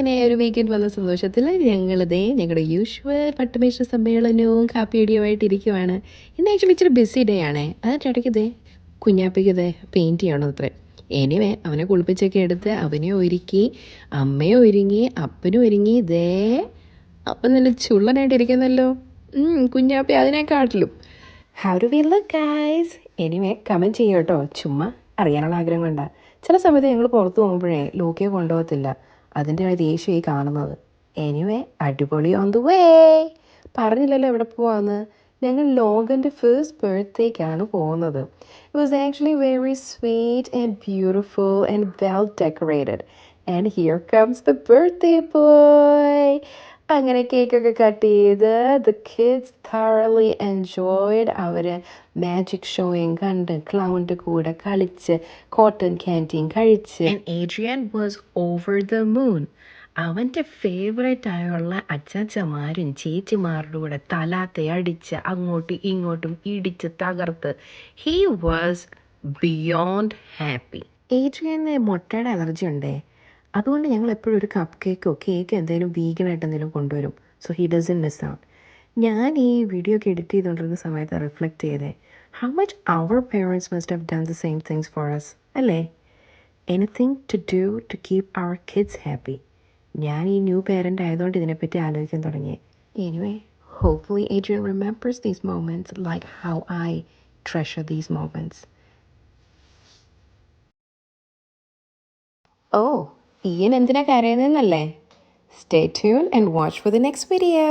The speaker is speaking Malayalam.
അങ്ങനെ ഒരു വീക്കെൻഡ് വന്ന സന്തോഷത്തിൽ ഞങ്ങളുടെ യൂഷ്വൽ പട്ടുമേശ സമ്മേളനവും കാപ്പിയടിയുമായിട്ട് ഇരിക്കുവാണ്. ഇന്ന് ആക്ച്വലി ഇച്ചിരി ബിസി ഡേ ആണേ. അതിൻ്റെ ഇടയ്ക്ക് കുഞ്ഞാപ്പിക്ക് പെയിൻറ്റ് ചെയ്യണം അത്രേ. എനിവേ അവനെ കുളിപ്പിച്ചൊക്കെ എടുത്ത് അവനെ ഒരുക്കി, അമ്മയും ഒരുങ്ങി, അപ്പനും ഒരുങ്ങി. അപ്പം നല്ല ചുള്ളനായിട്ടിരിക്കുന്നല്ലോ കുഞ്ഞാപ്പി അതിനെക്കാട്ടിലും. How do we look guys? Anyway comment ചെയ്യും കേട്ടോ, ചുമ്മാ അറിയാനുള്ള ആഗ്രഹം കൊണ്ടാണ്. ചില സമയത്ത് ഞങ്ങൾ പുറത്ത് പോകുമ്പോഴേ ലോക്കിയെ കൊണ്ടുപോകത്തില്ല. അതിൻ്റെ ദേഷ്യമായി കാണുന്നത്. എനിവേ അടിപൊളി ഓൺ ദ വേ. പറഞ്ഞില്ലല്ലോ എവിടെ പോവാന്ന്. ഞങ്ങൾ ലോകൻ്റെ ഫസ്റ്റ് ബർത്ത്ഡേക്കാണ് പോകുന്നത്. It was actually very sweet and beautiful and well decorated. And here comes the birthday boy. അങ്ങനെ കേക്കൊക്കെ കട്ട് ചെയ്ത് ദ കിഡ്സ് thoroughly എൻജോയ്ഡ്. അവർ മാജിക് ഷോയും കണ്ട് ക്ലൗണിൻ്റെ കൂടെ കളിച്ച് കോട്ടൺ ക്യാൻറ്റീൻ കഴിച്ച്. And Adrian was over the moon. അവൻ്റെ ഫേവറേറ്റ് ആയുള്ള അച്ചാച്ചമാരും ചേച്ചിമാരുടെ കൂടെ തലാത്തെ അടിച്ച് അങ്ങോട്ടും ഇങ്ങോട്ടും ഇടിച്ച് തകർത്ത് ഹീ വാസ് ബിയോണ്ട് ഹാപ്പി. ഏഡ്രിയന് മുട്ടയുടെ അലർജി ഉണ്ടേ. അതുകൊണ്ട് ഞങ്ങൾ എപ്പോഴും ഒരു കപ്പ് കേക്കോ എന്തെങ്കിലും വീഗനായിട്ട് എന്തെങ്കിലും കൊണ്ടുവരും. So he doesn't miss out. ഞാൻ ഈ വീഡിയോ ഒക്കെ എഡിറ്റ് ചെയ്തുകൊണ്ടിരുന്ന സമയത്ത് റിഫ്ലക്റ്റ് ചെയ്തേ, how much our parents must have done the same things for us അല്ലേ? Anything to do to keep our kids happy. ഞാൻ ഈ ന്യൂ പേരൻ്റ് ആയതുകൊണ്ട് ഇതിനെപ്പറ്റി ആലോചിക്കാൻ തുടങ്ങി. Anyway hopefully Adrian remembers these moments like how I treasure these moments. Oh, Ian എന്തിനാ കരയുന്നല്ലേ? Stay tuned and watch for the next video.